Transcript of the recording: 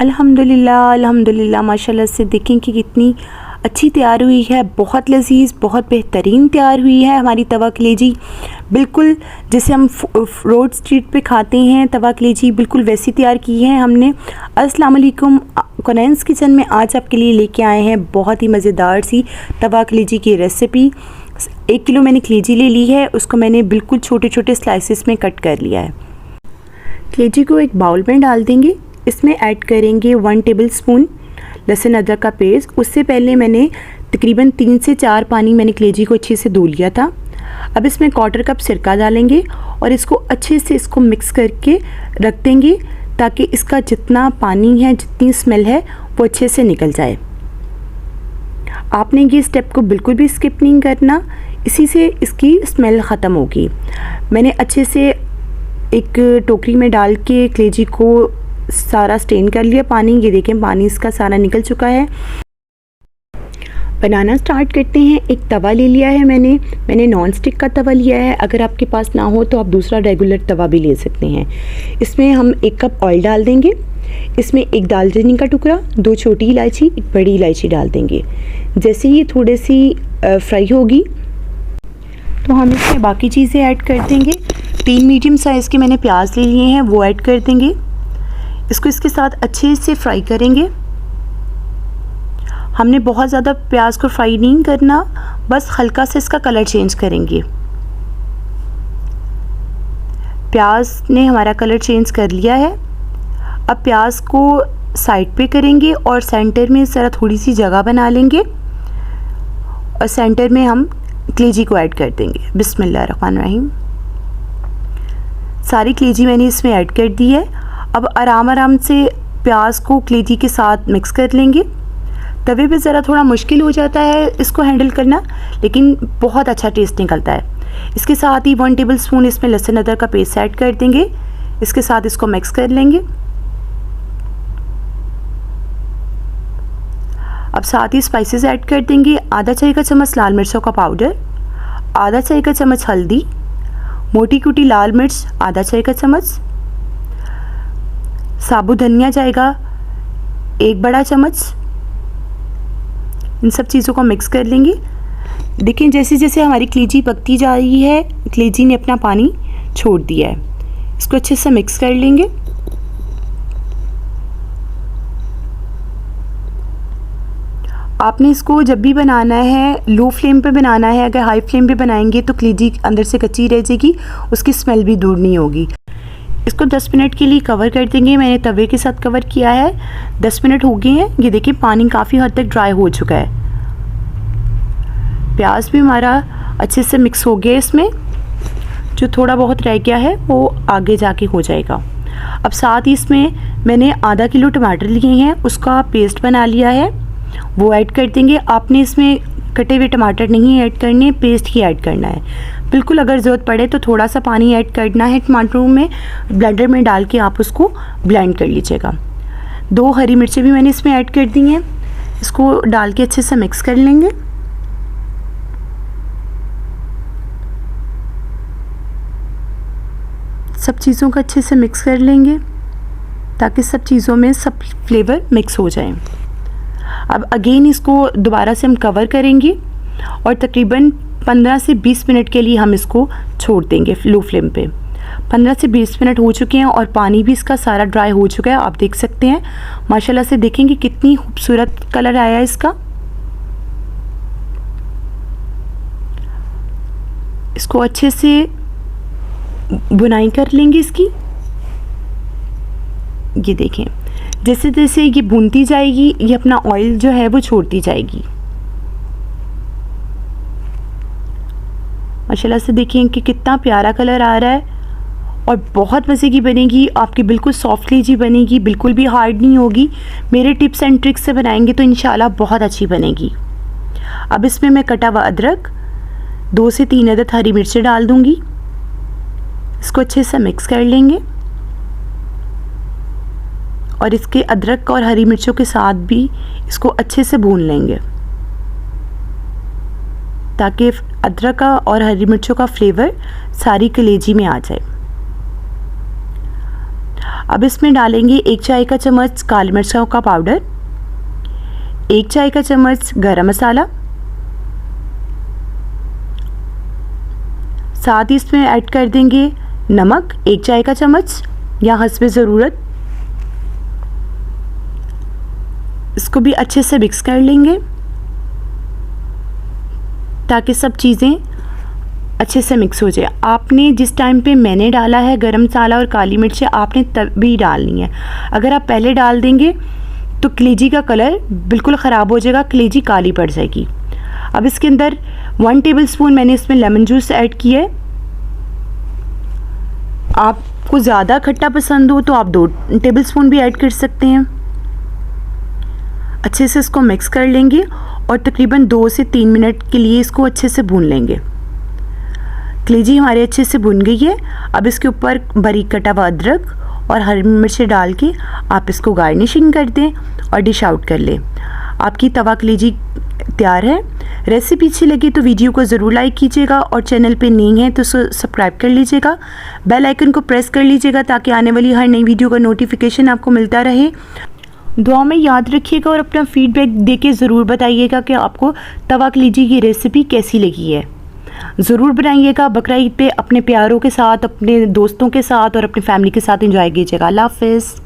अल्हम्दुलिल्लाह अल्हम्दुलिल्लाह माशाल्लाह से देखें कि कितनी अच्छी तैयार हुई है। बहुत लजीज़, बहुत बेहतरीन तैयार हुई है हमारी तवा कलेजी। बिल्कुल जैसे हम रोड स्ट्रीट पे खाते हैं तवा कलेजी, बिल्कुल वैसी तैयार की है हमने। अस्सलाम वालेकुम, कुनैन्स किचन में आज आपके लिए लेके आए हैं बहुत ही मज़ेदार सी तवा कलेजी की रेसिपी। 1 किलो मैंने कलेजी ले ली है, उसको मैंने बिल्कुल छोटे छोटे स्लाइसेस में कट कर लिया है। कलेजी को एक बाउल में डाल देंगे। इसमें ऐड करेंगे 1 टेबलस्पून लहसुन अदरक का पेस्ट। उससे पहले मैंने तकरीबन 3 से 4 पानी मैंने कलेजी को अच्छे से धो लिया था। अब इसमें 1/4 कप सिरका डालेंगे और इसको अच्छे से मिक्स करके रख देंगे ताकि इसका जितना पानी है, जितनी स्मेल है वो अच्छे से निकल जाए। आपने ये स्टेप को बिल्कुल भी स्किप नहीं करना, इसी से इसकी स्मेल ख़त्म होगी। मैंने अच्छे से एक टोकरी में डाल के कलेजी को सारा स्टेन कर लिया पानी। ये देखें पानी इसका सारा निकल चुका है। बनाना स्टार्ट करते हैं। एक तवा ले लिया है मैंने नॉन स्टिक का तवा लिया है। अगर आपके पास ना हो तो आप दूसरा रेगुलर तवा भी ले सकते हैं। इसमें हम 1 कप ऑयल डाल देंगे। इसमें 1 दालचीनी का टुकड़ा, 2 छोटी इलायची, 1 बड़ी इलायची डाल देंगे। जैसे ही थोड़ी सी फ्राई होगी तो हम इसमें बाकी चीज़ें ऐड कर देंगे। 3 मीडियम साइज़ के मैंने प्याज ले लिए हैं, वो ऐड कर देंगे। इसको इसके साथ अच्छे से फ्राई करेंगे। हमने बहुत ज़्यादा प्याज को फ्राई नहीं करना, बस हल्का से इसका कलर चेंज करेंगे। प्याज ने हमारा कलर चेंज कर लिया है। अब प्याज को साइड पे करेंगे और सेंटर में ज़रा थोड़ी सी जगह बना लेंगे और सेंटर में हम कलेजी को ऐड कर देंगे। बिस्मिल्लाहिर्रहमानिर्रहीम। सारी कलेजी मैंने इसमें ऐड कर दी है। अब आराम से प्याज को कलेजी के साथ मिक्स कर लेंगे। तवे पे ज़रा थोड़ा मुश्किल हो जाता है इसको हैंडल करना, लेकिन बहुत अच्छा टेस्ट निकलता है। इसके साथ ही 1 टेबलस्पून इसमें लहसुन अदरक का पेस्ट ऐड कर देंगे। इसके साथ इसको मिक्स कर लेंगे। अब साथ ही स्पाइसेस ऐड कर देंगे। आधा चाय का चम्मच लाल मिर्चों का पाउडर, आधा चाय का चम्मच हल्दी, मोटी कुटी लाल मिर्च आधा चाय का चम्मच, साबुत धनिया जाएगा 1 बड़ा चम्मच। इन सब चीज़ों को मिक्स कर लेंगे। देखें जैसे जैसे हमारी कलेजी पकती जा रही है, कलेजी ने अपना पानी छोड़ दिया है। इसको अच्छे से मिक्स कर लेंगे। आपने इसको जब भी बनाना है लो फ्लेम पे बनाना है। अगर हाई फ्लेम पे बनाएंगे तो कलेजी अंदर से कच्ची रह जाएगी, उसकी स्मेल भी दूर नहीं होगी। इसको 10 मिनट के लिए कवर कर देंगे। मैंने तवे के साथ कवर किया है। 10 मिनट हो गए हैं। ये देखिए पानी काफ़ी हद तक ड्राई हो चुका है। प्याज भी हमारा अच्छे से मिक्स हो गया। इसमें जो थोड़ा बहुत रह गया है वो आगे जाके हो जाएगा। अब साथ ही इसमें मैंने आधा किलो टमाटर लिए हैं, उसका पेस्ट बना लिया है, वो ऐड कर देंगे। आपने इसमें कटे हुए टमाटर नहीं ऐड करने, पेस्ट ही ऐड करना है। बिल्कुल अगर ज़रूरत पड़े तो थोड़ा सा पानी ऐड करना है टमाटरों में, ब्लेंडर में डाल के आप उसको ब्लेंड कर लीजिएगा। 2 हरी मिर्चें भी मैंने इसमें ऐड कर दी हैं। इसको डाल के अच्छे से मिक्स कर लेंगे। सब चीज़ों को अच्छे से मिक्स कर लेंगे ताकि सब चीज़ों में सब फ्लेवर मिक्स हो जाए। अब अगेन इसको दोबारा से हम कवर करेंगे और तकरीबन 15 से 20 मिनट के लिए हम इसको छोड़ देंगे लो फ्लेम पे। 15 से 20 मिनट हो चुके हैं और पानी भी इसका सारा ड्राई हो चुका है। आप देख सकते हैं माशाल्लाह से, देखेंगे कितनी खूबसूरत कलर आया है इसका। इसको अच्छे से बुनाई कर लेंगे इसकी। ये देखें जैसे जैसे ये भूनती जाएगी ये अपना ऑयल जो है वो छोड़ती जाएगी। माशाल्लाह से देखें कि कितना प्यारा कलर आ रहा है और बहुत मज़े की बनेगी। आपकी बिल्कुल सॉफ्ट कलेजी बनेगी, बिल्कुल भी हार्ड नहीं होगी। मेरे टिप्स एंड ट्रिक्स से बनाएंगे तो इंशाल्लाह बहुत अच्छी बनेगी। अब इसमें मैं कटा हुआ अदरक, 2 से 3 अदद हरी मिर्चें डाल दूँगी। इसको अच्छे से मिक्स कर लेंगे और इसके अदरक और हरी मिर्चों के साथ भी इसको अच्छे से भून लेंगे ताकि अदरक का और हरी मिर्चों का फ्लेवर सारी कलेजी में आ जाए। अब इसमें डालेंगे 1 चाय का चम्मच काली मिर्चों का पाउडर, 1 चाय का चम्मच गरम मसाला, साथ ही इसमें ऐड कर देंगे नमक 1 चाय का चम्मच या हस्बे ज़रूरत। इसको भी अच्छे से मिक्स कर लेंगे ताकि सब चीज़ें अच्छे से मिक्स हो जाए। आपने जिस टाइम पे मैंने डाला है गरम मसाला और काली मिर्च आपने तभी डालनी है। अगर आप पहले डाल देंगे तो कलेजी का कलर बिल्कुल ख़राब हो जाएगा, कलेजी काली पड़ जाएगी। अब इसके अंदर 1 टेबलस्पून मैंने इसमें लेमन जूस ऐड किया है। आपको ज़्यादा खट्टा पसंद हो तो आप 2 टेबलस्पून भी ऐड कर सकते हैं। अच्छे से इसको मिक्स कर लेंगे और तकरीबन 2 से 3 मिनट के लिए इसको अच्छे से भून लेंगे। कलेजी हमारे अच्छे से भुन गई है। अब इसके ऊपर बारीक कटा हुआ अदरक और हरी मिर्चें डाल के आप इसको गार्निशिंग कर दें और डिश आउट कर लें। आपकी तवा कलेजी तैयार है। रेसिपी अच्छी लगी तो वीडियो को ज़रूर लाइक कीजिएगा और चैनल पे नहीं है तो सब्सक्राइब कर लीजिएगा। बेल आइकन को प्रेस कर लीजिएगा ताकि आने वाली हर नई वीडियो का नोटिफिकेशन आपको मिलता रहे। दुआ में याद रखिएगा और अपना फीडबैक देके ज़रूर बताइएगा कि आपको तवा कलेजी की रेसिपी कैसी लगी है। ज़रूर बनाइएगा। बकरा ईद पे अपने प्यारों के साथ, अपने दोस्तों के साथ और अपनी फैमिली के साथ एंजॉय कीजिएगा। अल्लाह हाफ़िज़।